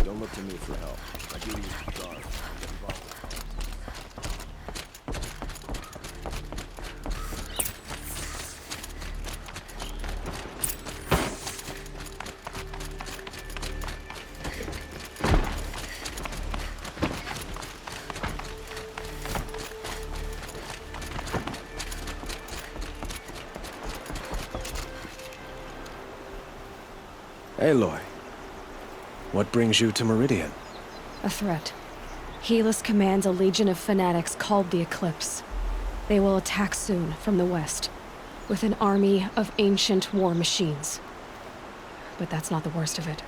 Don't look to me for help. My duty is to guard. Get involved with Aloy, what brings you to Meridian? A threat. Helis commands a legion of fanatics called the Eclipse. They will attack soon from the west, with an army of ancient war machines. But that's not the worst of it.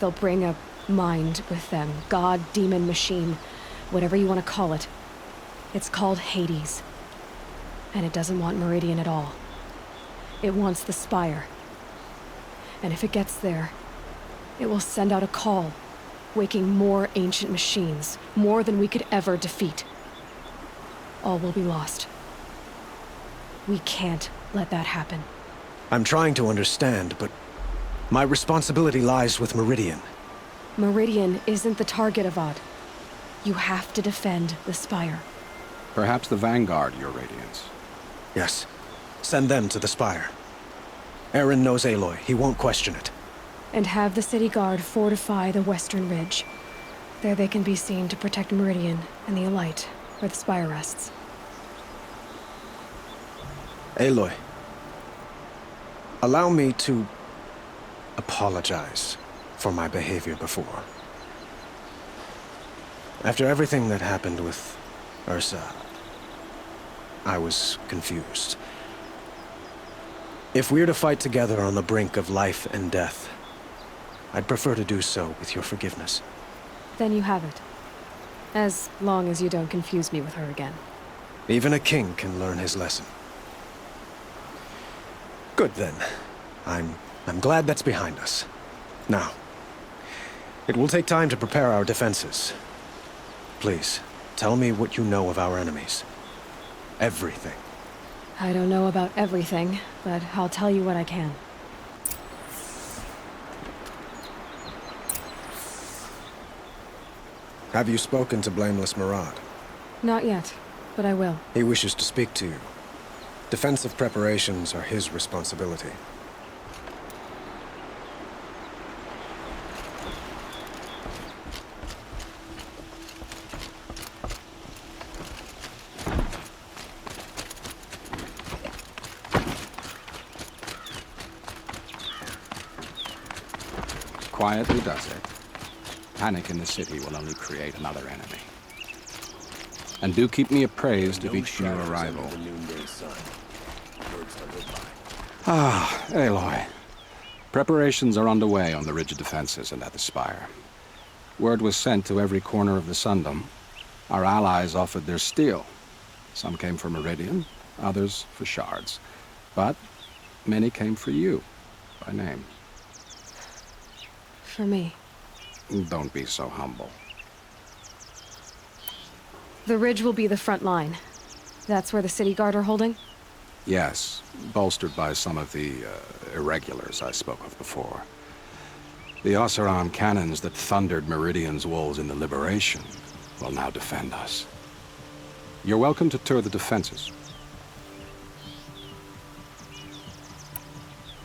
They'll bring a mind with them, god, demon, machine, whatever you want to call it. It's called Hades. And it doesn't want Meridian at all. It wants the Spire. And if it gets there, it will send out a call, waking more ancient machines, more than we could ever defeat. All will be lost. We can't let that happen. I'm trying to understand, but my responsibility lies with Meridian. Meridian isn't the target, Avad. You have to defend the Spire. Perhaps the Vanguard, Your Radiance. Yes. Send them to the Spire. Aaron knows Aloy. He won't question it. And have the city guard fortify the western ridge. There they can be seen to protect Meridian and the Elite, where the Spire rests. Aloy, allow me to apologize for my behavior before. After everything that happened with Ursa, I was confused. If we're to fight together on the brink of life and death, I'd prefer to do so with your forgiveness. Then you have it. As long as you don't confuse me with her again. Even a king can learn his lesson. Good then. I'm glad that's behind us. Now, it will take time to prepare our defenses. Please, tell me what you know of our enemies. Everything. I don't know about everything, but I'll tell you what I can. Have you spoken to Blameless Murad? Not yet, but I will. He wishes to speak to you. Defensive preparations are his responsibility. Quietly does it. Panic in the city will only create another enemy. And do keep me appraised of each new arrival. Ah, Aloy. Preparations are underway on the ridge defenses and at the Spire. Word was sent to every corner of the Sundom. Our allies offered their steel. Some came for Meridian, others for shards. But many came for you, by name. For me. Don't be so humble. The ridge will be the front line. That's where the city guard are holding? Yes, bolstered by some of the irregulars I spoke of before. The Oseram cannons that thundered Meridian's walls in the Liberation will now defend us. You're welcome to tour the defenses.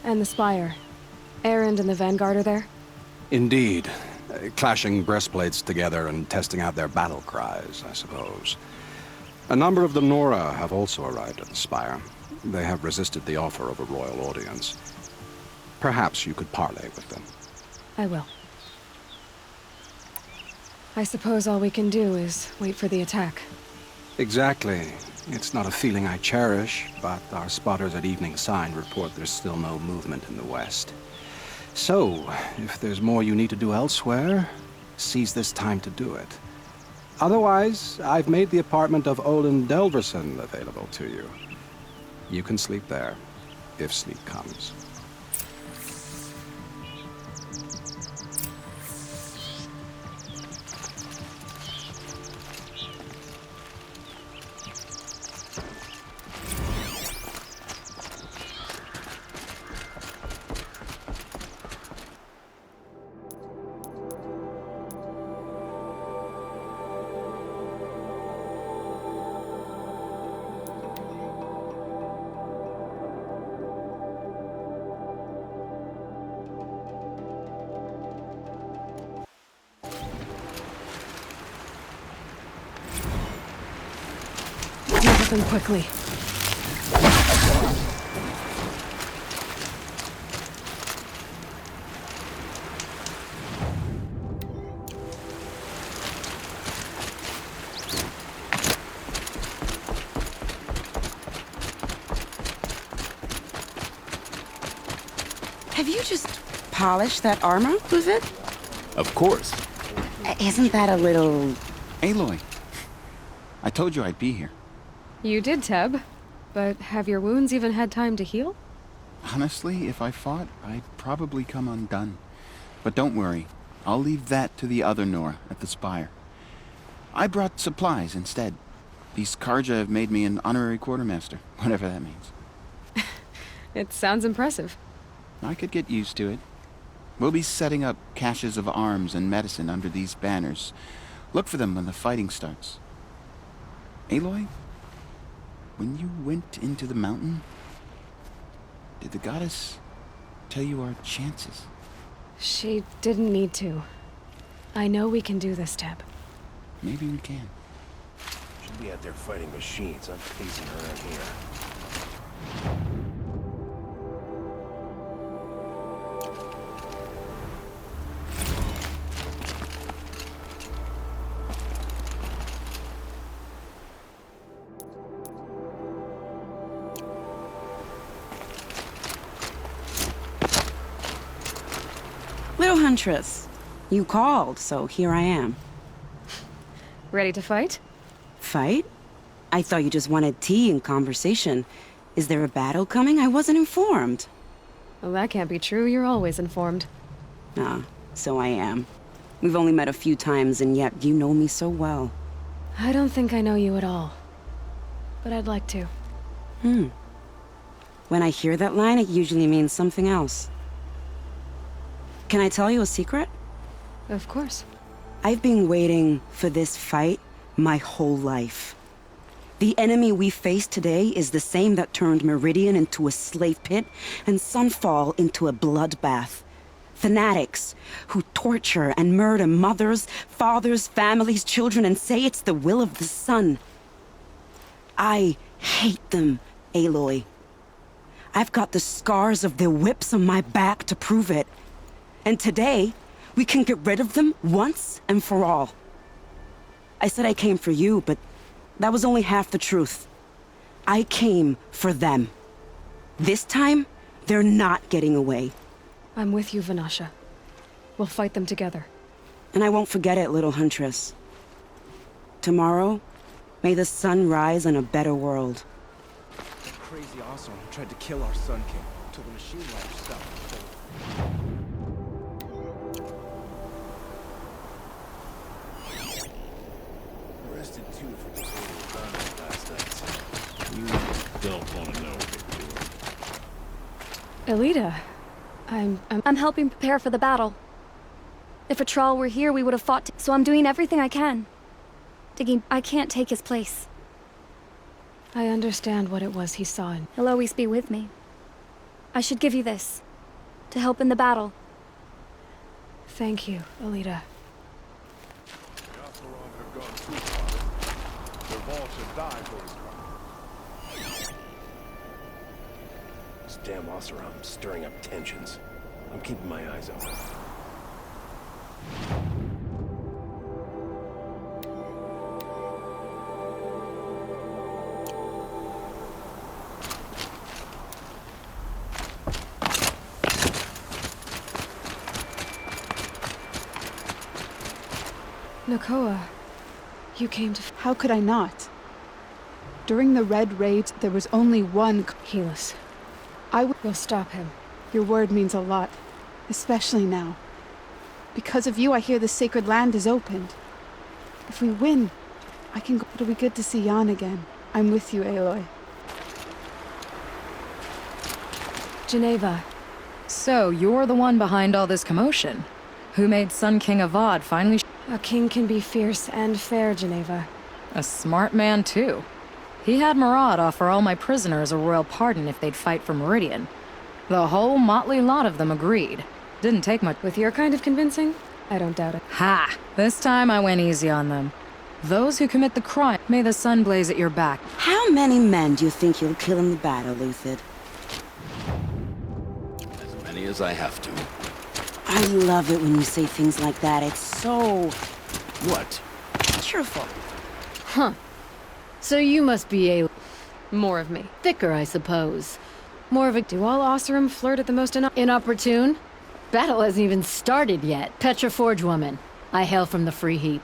And the Spire. Erend and the Vanguard are there? Indeed. Clashing breastplates together and testing out their battle cries, I suppose. A number of the Nora have also arrived at the Spire. They have resisted the offer of a royal audience. Perhaps you could parley with them. I will. I suppose all we can do is wait for the attack. Exactly. It's not a feeling I cherish, but our spotters at Evening Sign report there's still no movement in the west. So, if there's more you need to do elsewhere, seize this time to do it. Otherwise, I've made the apartment of Olin Delverson available to you. You can sleep there, if sleep comes. them quickly. Have you just polished that armor, was it? Of course. Isn't that a little... Aloy, I told you I'd be here. You did, Teb. But have your wounds even had time to heal? Honestly, if I fought, I'd probably come undone. But don't worry, I'll leave that to the other Nora at the Spire. I brought supplies instead. These Karja have made me an honorary quartermaster, whatever that means. It sounds impressive. I could get used to it. We'll be setting up caches of arms and medicine under these banners. Look for them when the fighting starts. Aloy, when you went into the mountain, did the goddess tell you our chances? She didn't need to. I know we can do this, Teb. Maybe we can. Should be out there fighting machines. I'm pacing around here. Little Huntress, you called, so here I am. Ready to fight? Fight? I thought you just wanted tea and conversation. Is there a battle coming? I wasn't informed. Well, that can't be true. You're always informed. Ah, so I am. We've only met a few times, and yet you know me so well. I don't think I know you at all. But I'd like to. When I hear that line, it usually means something else. Can I tell you a secret? Of course. I've been waiting for this fight my whole life. The enemy we face today is the same that turned Meridian into a slave pit and Sunfall into a bloodbath. Fanatics who torture and murder mothers, fathers, families, children, and say it's the will of the sun. I hate them, Aloy. I've got the scars of their whips on my back to prove it. And today, we can get rid of them once and for all. I said I came for you, but that was only half the truth. I came for them. This time, they're not getting away. I'm with you, Vanasha. We'll fight them together. And I won't forget it, little Huntress. Tomorrow, may the sun rise on a better world. Crazy awesome who tried to kill our Sun King until the machine life stopped. Arrested too for disorderly conduct last night. You don't want to know. Elita, I'm helping prepare for the battle. If a Trawl were here, we would have fought, so I'm doing everything I can. I can't take his place. I understand what it was he saw in. He'll always be with me. I should give you this, to help in the battle. Thank you, Elita. The Oseram have gone too far. Their all should die for this crime. This damn Oseram stirring up tensions. I'm keeping my eyes open. Nakoa, you came to... How could I not? During the Red Raids, there was only one... Helis. We'll stop him. Your word means a lot, especially now. Because of you, I hear the sacred land is opened. If we win, I can go... It'll be good to see Jan again. I'm with you, Aloy. Geneva. So, you're the one behind all this commotion? Who made Sun King Avad finally... A king can be fierce and fair, Geneva. A smart man, too. He had Murad offer all my prisoners a royal pardon if they'd fight for Meridian. The whole motley lot of them agreed. Didn't take much. With your kind of convincing, I don't doubt it. Ha! This time I went easy on them. Those who commit the crime, may the sun blaze at your back. How many men do you think you'll kill in the battle, Luthid? As many as I have to. I love it when you say things like that. It's so What? cheerful. Huh. So you must be a... more of me. Thicker, I suppose. More of a... Do all Osseram flirt at the most inopportune? Battle hasn't even started yet. Petra Forge woman. I hail from the Free Heap.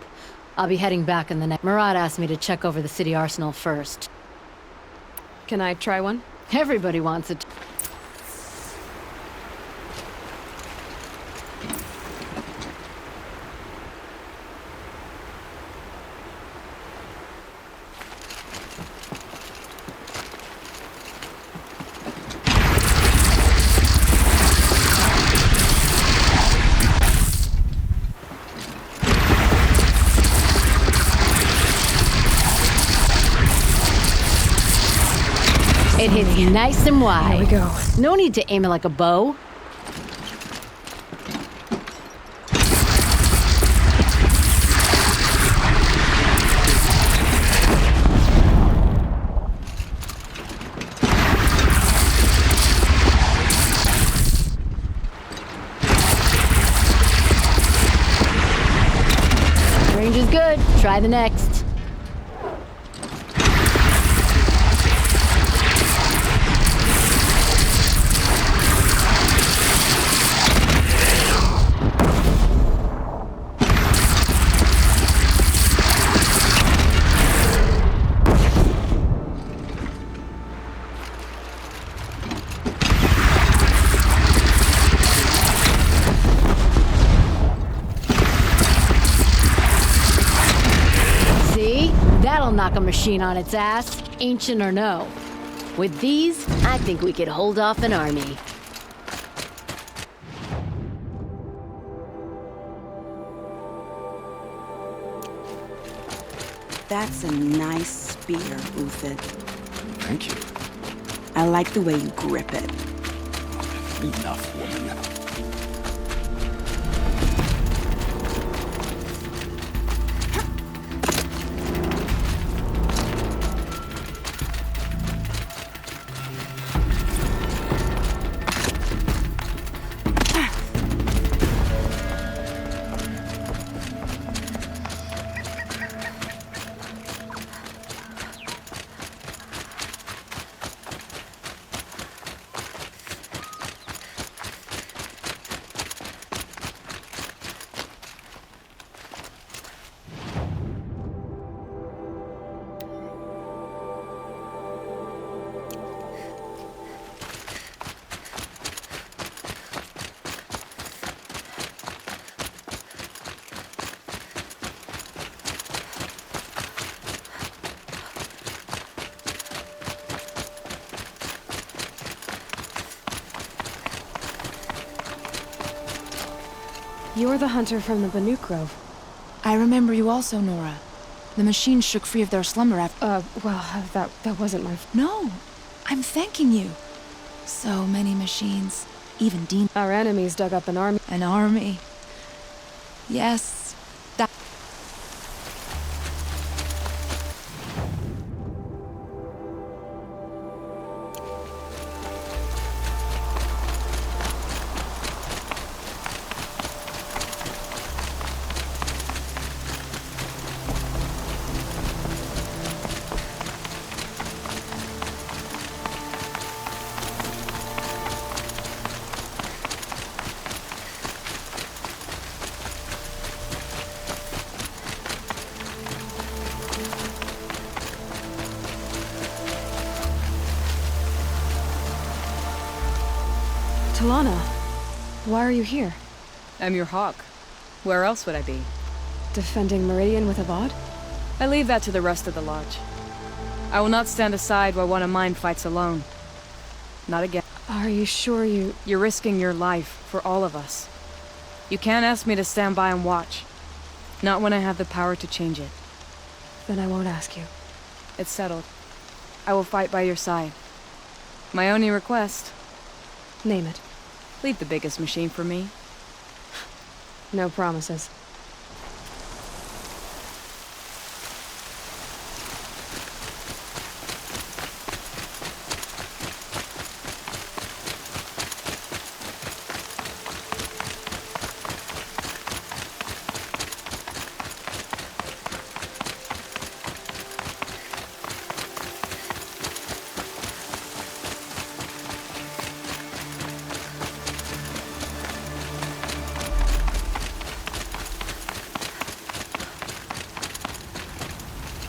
I'll be heading back in the next... Murad asked me to check over the city arsenal first. Can I try one? Everybody wants it. It hits nice and wide. Here we go. No need to aim it like a bow. Range is good. Try the next. That'll knock a machine on its ass, ancient or no. With these, I think we could hold off an army. That's a nice spear, Uthid. Thank you. I like the way you grip it. Enough, woman. You're the hunter from the Banuk Grove. I remember you also, Nora. The machines shook free of their slumber after... That wasn't my... No! I'm thanking you. So many machines. Even demons. Our enemies dug up an army. An army. Yes. That... Talana, why are you here? I'm your hawk. Where else would I be? Defending Meridian with Avad? I leave that to the rest of the Lodge. I will not stand aside while one of mine fights alone. Not again. Are you sure you... You're risking your life for all of us. You can't ask me to stand by and watch. Not when I have the power to change it. Then I won't ask you. It's settled. I will fight by your side. My only request... Name it. Leave the biggest machine for me. No promises.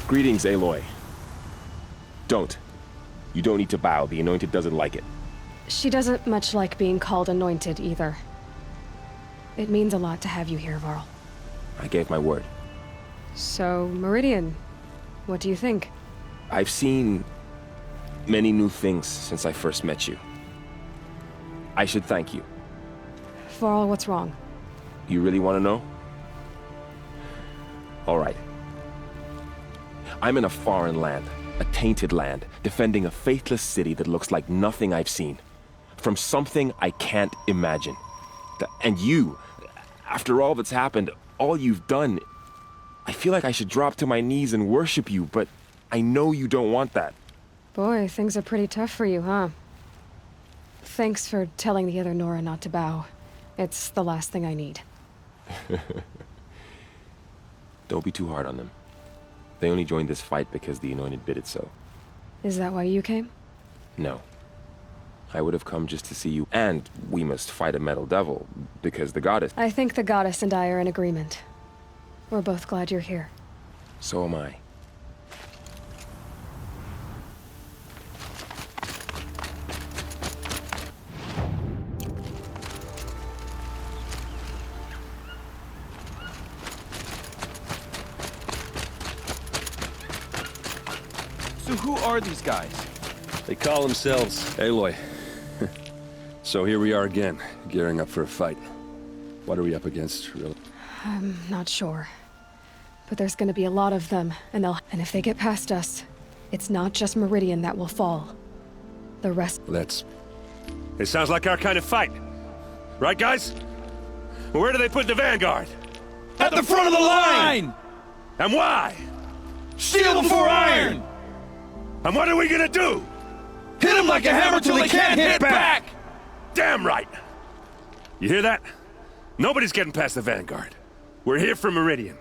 Greetings, Aloy. Don't. You don't need to bow. The Anointed doesn't like it. She doesn't much like being called Anointed, either. It means a lot to have you here, Varl. I gave my word. So, Meridian, what do you think? I've seen many new things since I first met you. I should thank you. Varl, what's wrong? You really want to know? All right. I'm in a foreign land, a tainted land, defending a faithless city that looks like nothing I've seen. From something I can't imagine. And you, after all that's happened, all you've done, I feel like I should drop to my knees and worship you, but I know you don't want that. Boy, things are pretty tough for you, huh? Thanks for telling the other Nora not to bow. It's the last thing I need. Don't be too hard on them. They only joined this fight because the Anointed bid it so. Is that why you came? No. I would have come just to see you, and we must fight a metal devil, because the goddess... I think the goddess and I are in agreement. We're both glad you're here. So am I. So who are these guys? They call themselves Aloy. So here we are again, gearing up for a fight. What are we up against, really? I'm not sure. But there's gonna be a lot of them, and if they get past us, it's not just Meridian that will fall. The rest... It sounds like our kind of fight. Right, guys? Well, where do they put the vanguard? At the front of the line! And why? Steel before iron! And what are we gonna do? Hit them like a hammer till they can't hit back! Damn right! You hear that? Nobody's getting past the vanguard. We're here for Meridian.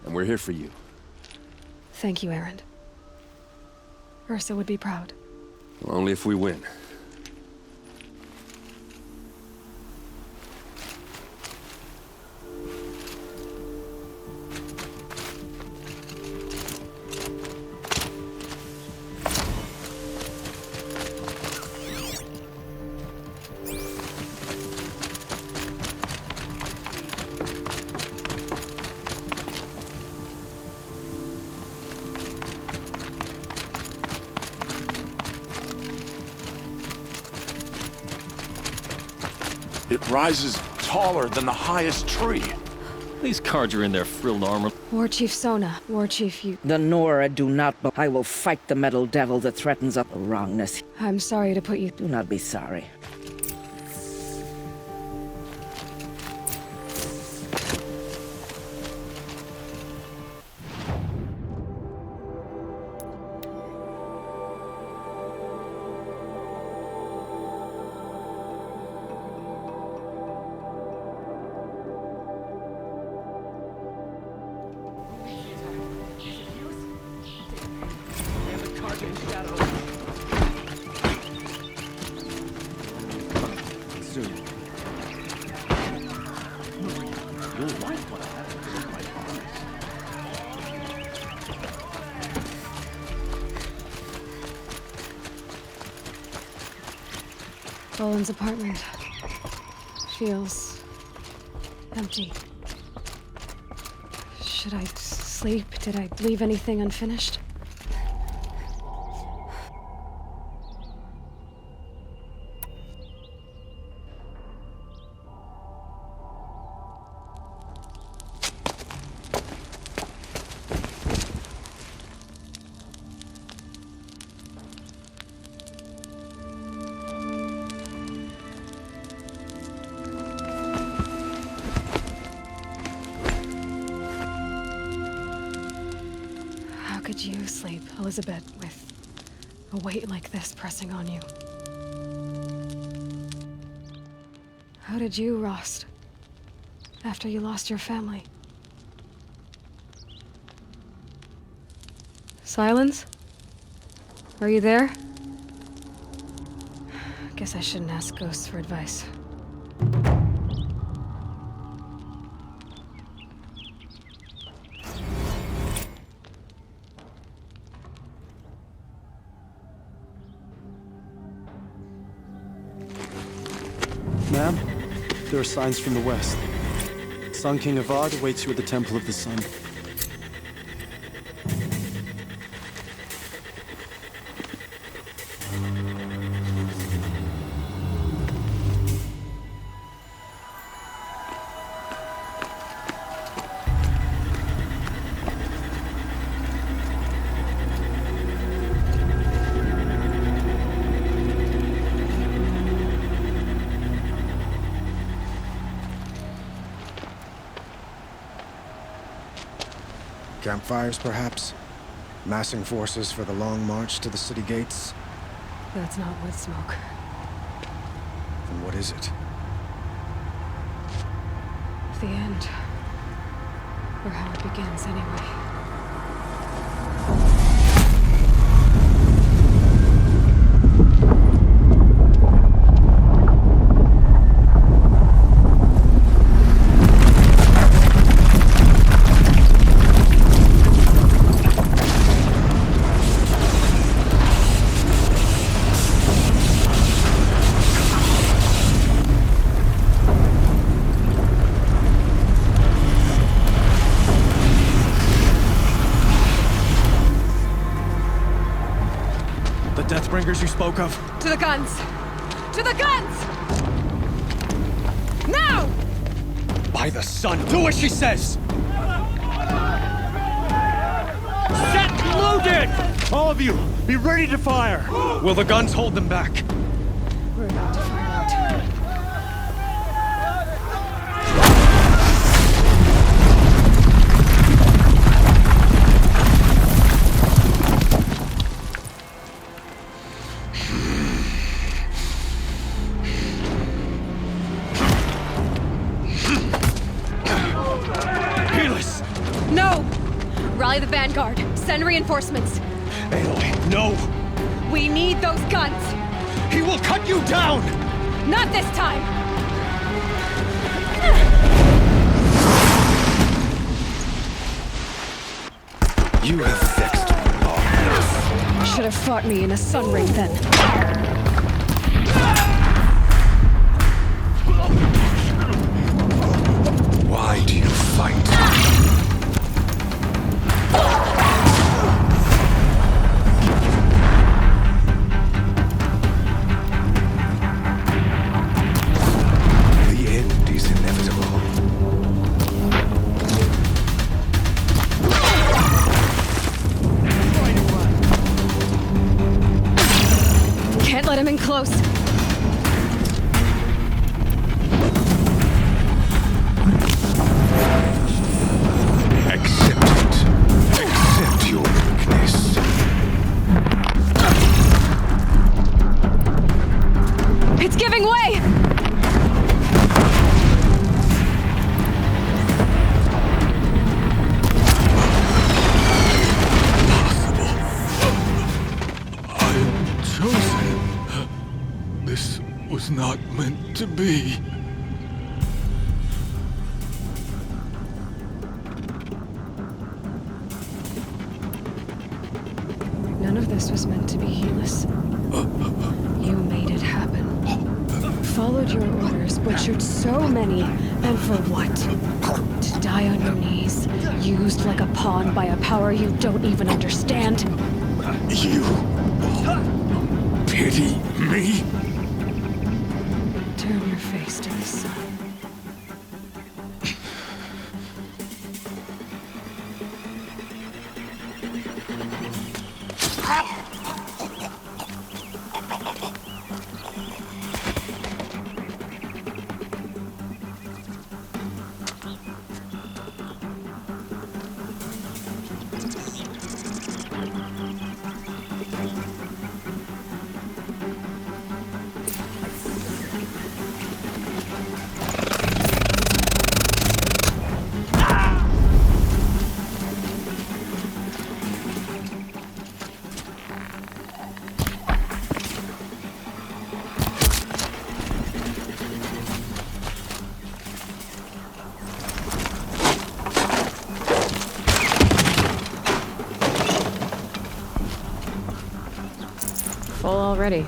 And we're here for you. Thank you, Erend. Ursa would be proud. Well, only if we win. It rises taller than the highest tree. These cards are in their frilled armor. War Chief Sona, War Chief, you... The Nora do not... I will fight the metal devil that threatens us. Wrongness. I'm sorry to put you... Do not be sorry. Roland's apartment feels empty. Should I sleep? Did I leave anything unfinished? How could you sleep, Elizabeth, with a weight like this pressing on you? How did you, Rost, after you lost your family? Silence? Are you there? Guess I shouldn't ask ghosts for advice. Ma'am, there are signs from the west. Sun King Avad awaits you at the Temple of the Sun. Campfires, perhaps? Massing forces for the long march to the city gates? That's not wood smoke. Then what is it? The end. Or how it begins, anyway. Deathbringers you spoke of? To the guns! To the guns! Now! By the sun, do as she says! Set loaded! All of you, be ready to fire! Will the guns hold them back? We're about to fire out. No! Rally the vanguard. Send reinforcements. Aloy, no! We need those guns! He will cut you down! Not this time! You have vexed me long enough. Should have fought me in a sun ring then. Why do you fight? The end is inevitable. Can't let him in close. Accept your weakness. It's giving way! I am chosen. This was not meant to be. None of this was meant to be, Helis. You made it happen. Followed your orders, butchered so many, and for what? To die on your knees, used like a pawn by a power you don't even understand? You pity me? Turn your face to the sun. Full already.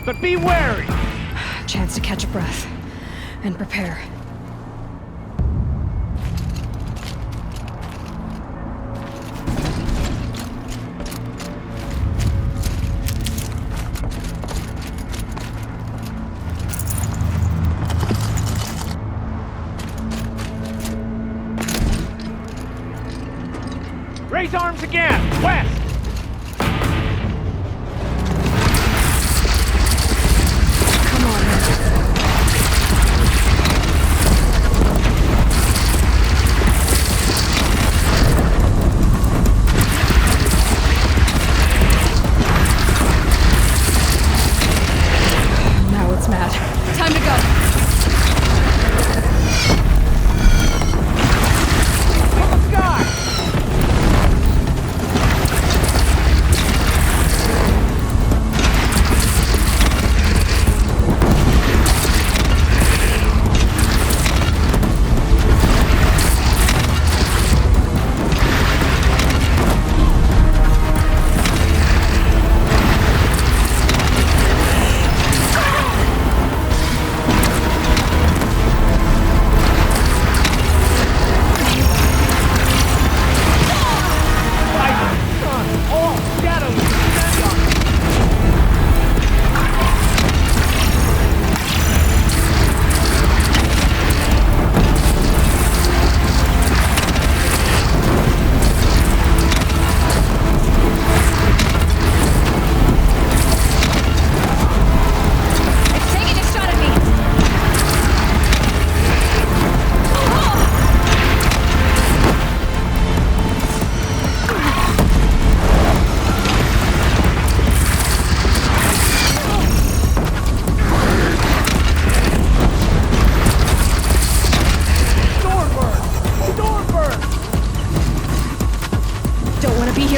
but be wary! Chance to catch a breath and prepare. Raise arms again! West! Now it's mad. Time to go!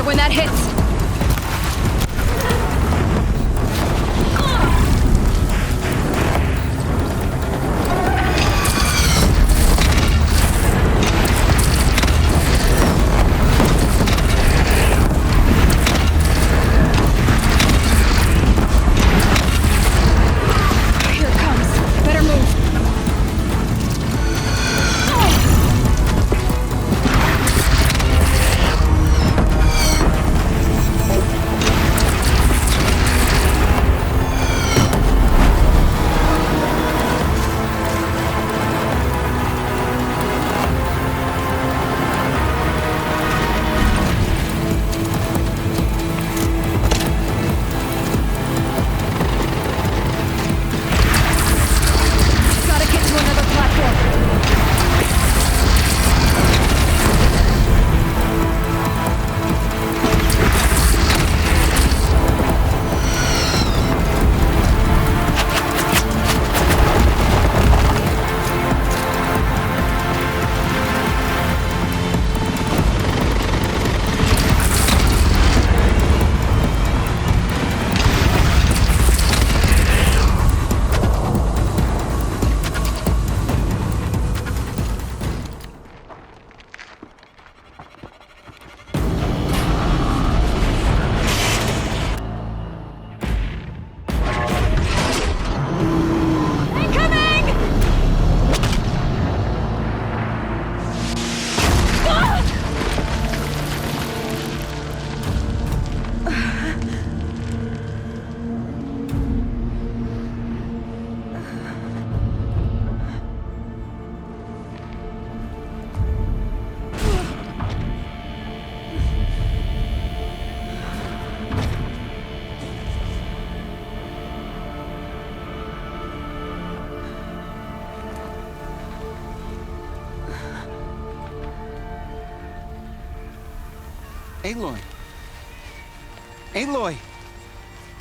When that hits! Here it comes. Better move. Aloy! Aloy!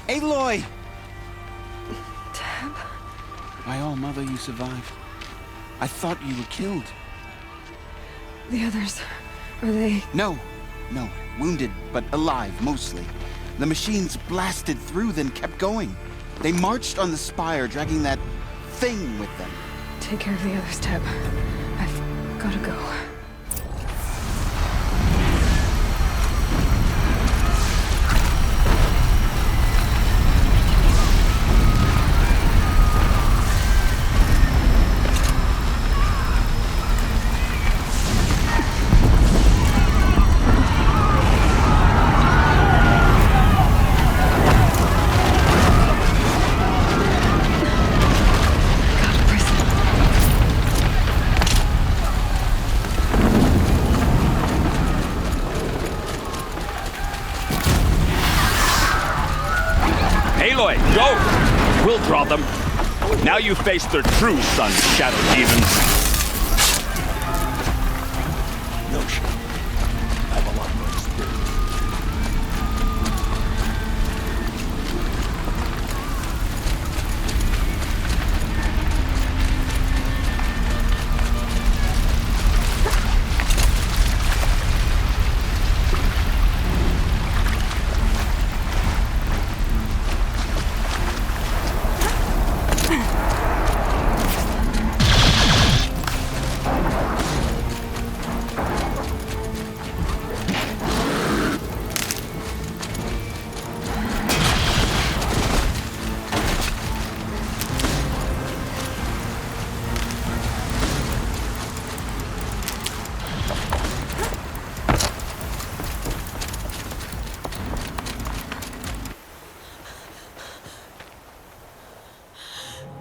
Aloy! Tab? My all-mother, you survived. I thought you were killed. The others, are they... No. Wounded, but alive, mostly. The machines blasted through, then kept going. They marched on the spire, dragging that thing with them. Take care of the others, Tab. I've gotta go. Aloy, go! We'll draw them. Now you face their true sons, Shadow Demons. No shit. I have a lot more experience.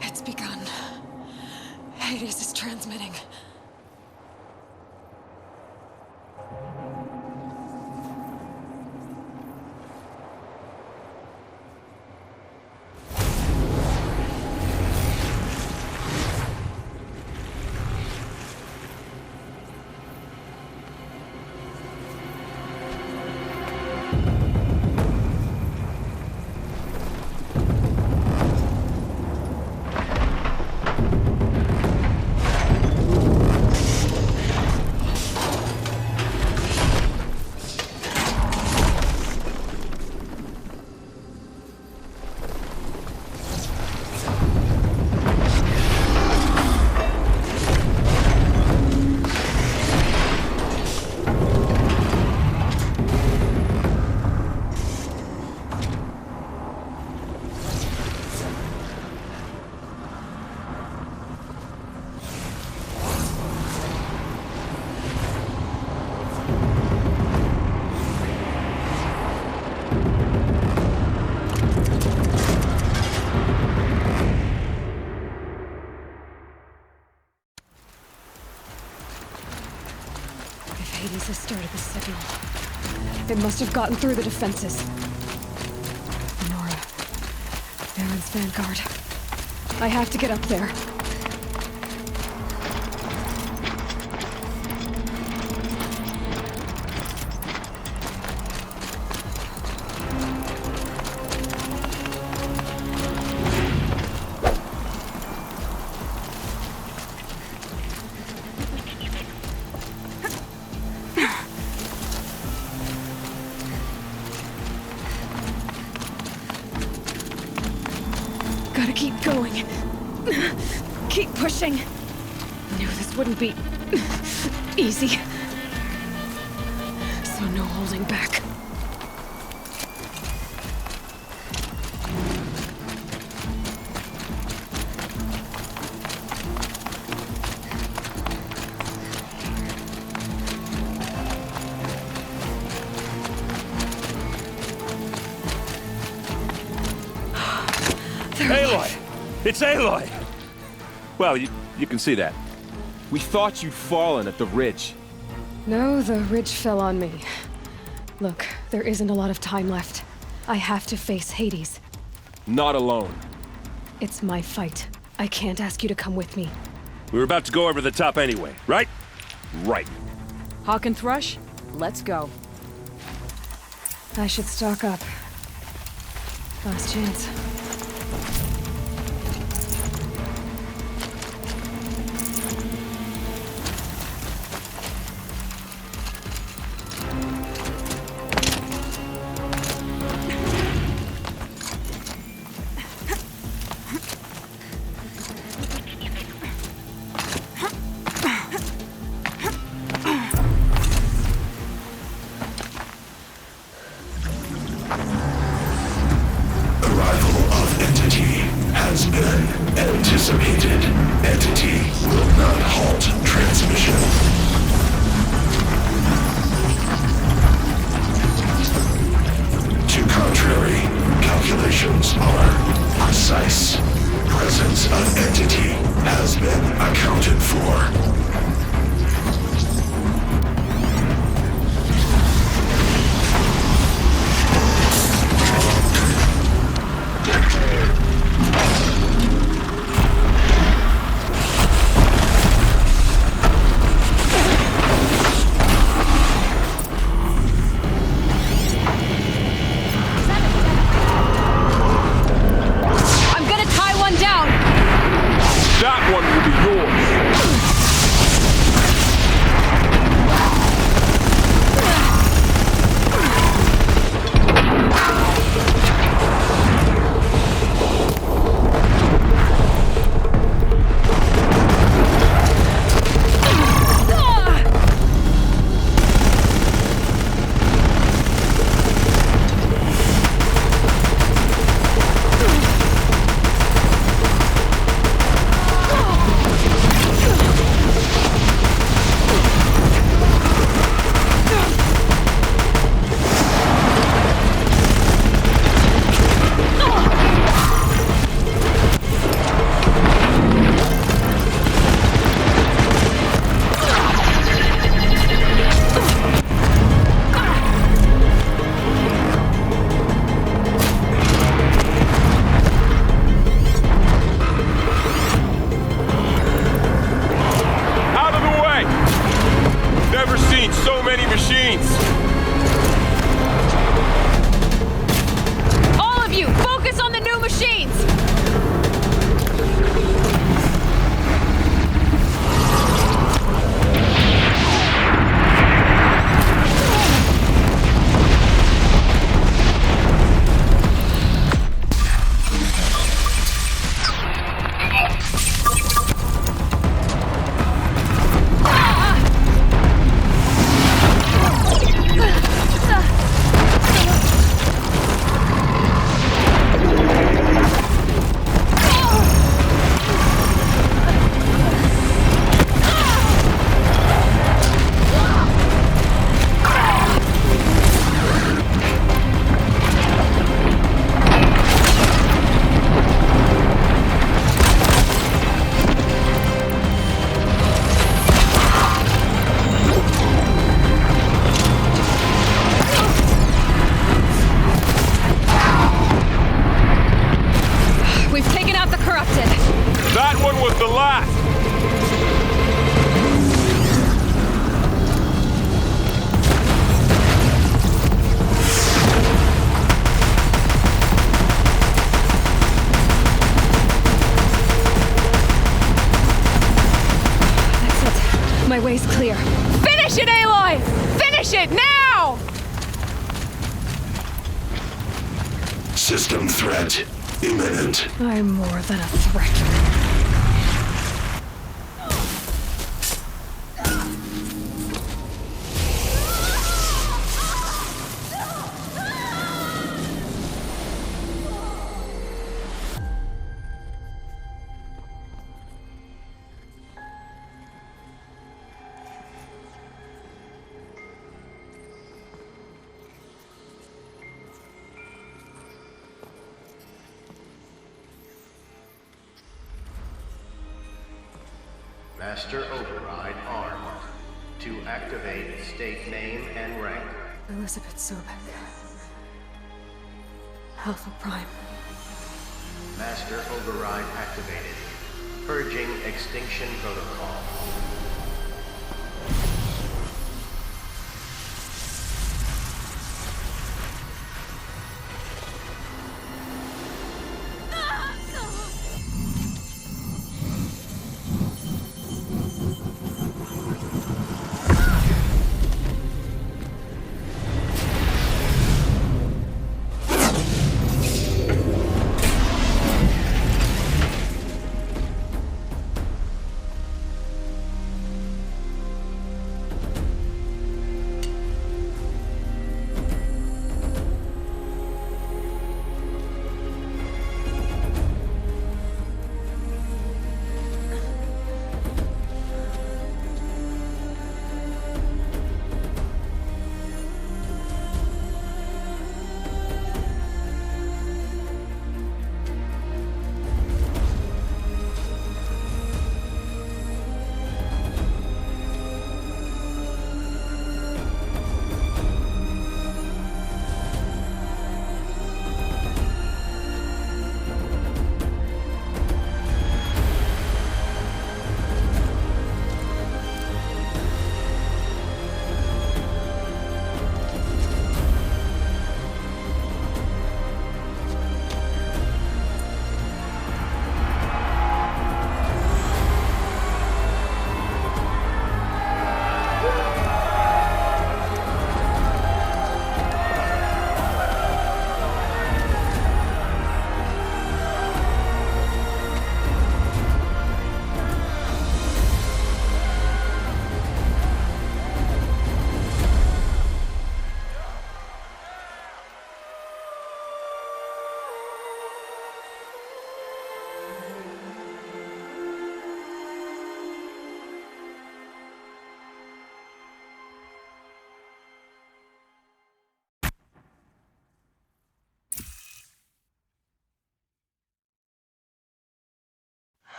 It's begun. Hades is transmitting. Hades has started the signal. It must have gotten through the defenses. Nora. Baron's vanguard. I have to get up there. Gotta keep going. Keep pushing. Knew this wouldn't be easy. So no holding back. Aloy! It's Aloy! Well, you can see that. We thought you'd fallen at the ridge. No, the ridge fell on me. Look, there isn't a lot of time left. I have to face Hades. Not alone. It's my fight. I can't ask you to come with me. We were about to go over the top anyway, right? Right. Hawk and Thrush, let's go. I should stock up. Last chance. Arrival Now! System threat imminent. I'm more than a threat. Master Override armed. To activate, state name and rank. Elizabeth Sobek. Alpha Prime. Master Override activated. Purging Extinction Protocol.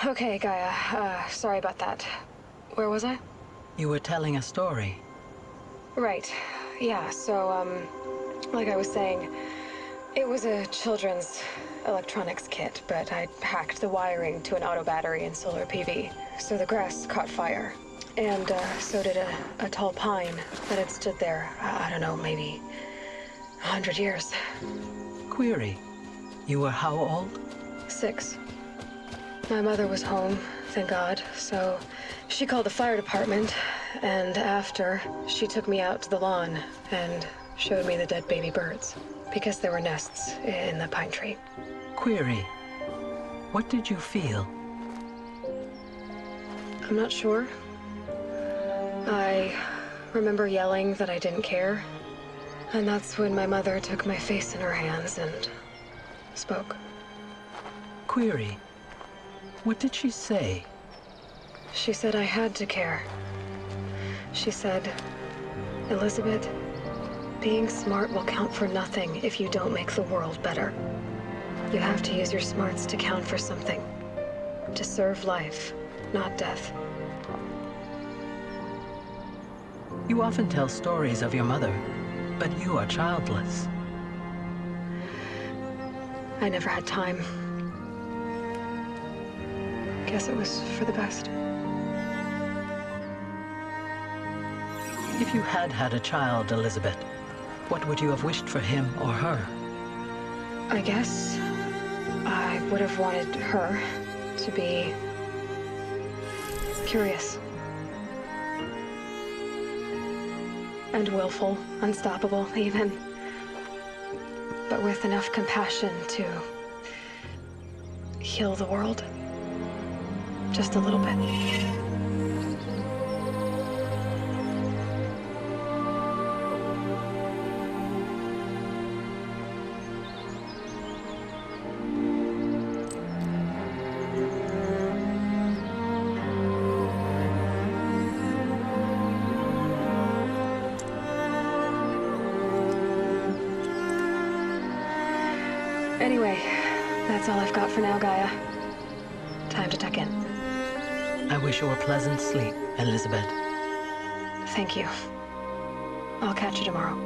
Okay, Gaia. Sorry about that. Where was I? You were telling a story. Right. Yeah, so, like I was saying, it was a children's electronics kit, but I hacked the wiring to an auto battery and solar PV. So the grass caught fire. And, so did a tall pine that had stood there, I don't know, maybe 100 years. Query. You were how old? 6. My mother was home, thank God, so she called the fire department, and after, she took me out to the lawn and showed me the dead baby birds, because there were nests in the pine tree. Query. What did you feel? I'm not sure. I remember yelling that I didn't care, and that's when my mother took my face in her hands and spoke. Query. What did she say? She said I had to care. She said, Elizabeth, being smart will count for nothing if you don't make the world better. You have to use your smarts to count for something. To serve life, not death. You often tell stories of your mother, but you are childless. I never had time. Guess it was for the best. If you had had a child, Elizabeth, what would you have wished for him or her? I guess I would have wanted her to be curious. And willful, unstoppable, even. But with enough compassion to heal the world. Just a little bit. Anyway, that's all I've got for now, Gaia. Time to tuck in. I wish you a pleasant sleep, Elizabeth. Thank you. I'll catch you tomorrow.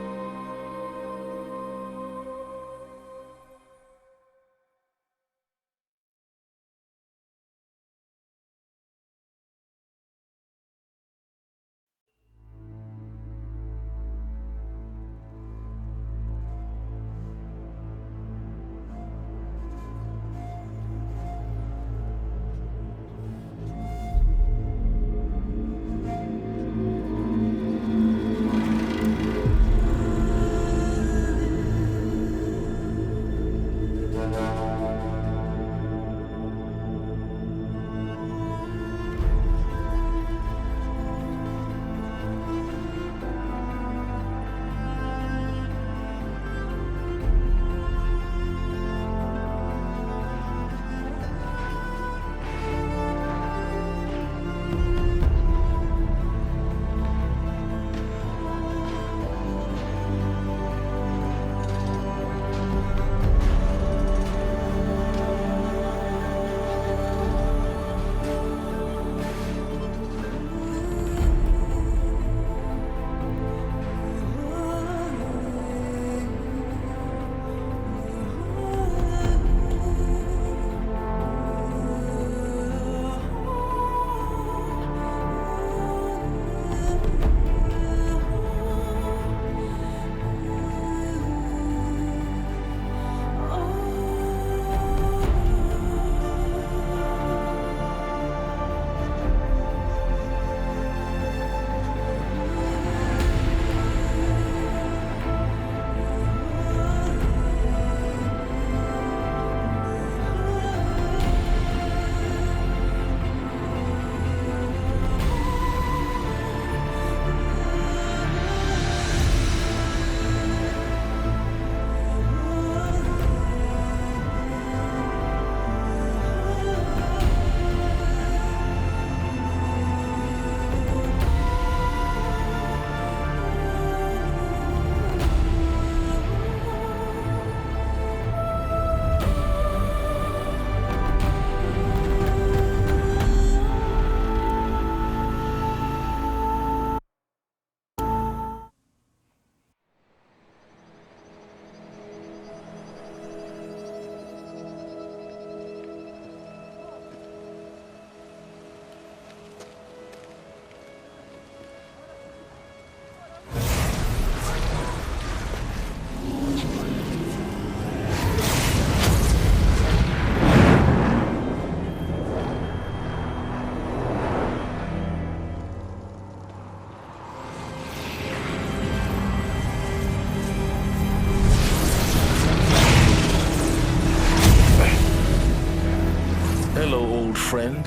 Hello, old friend.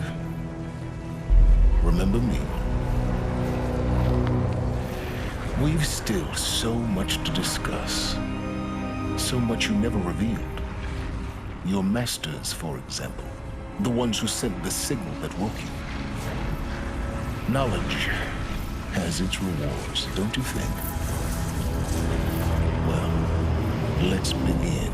Remember me? We've still so much to discuss. So much you never revealed. Your masters, for example. The ones who sent the signal that woke you. Knowledge has its rewards, don't you think? Well, let's begin.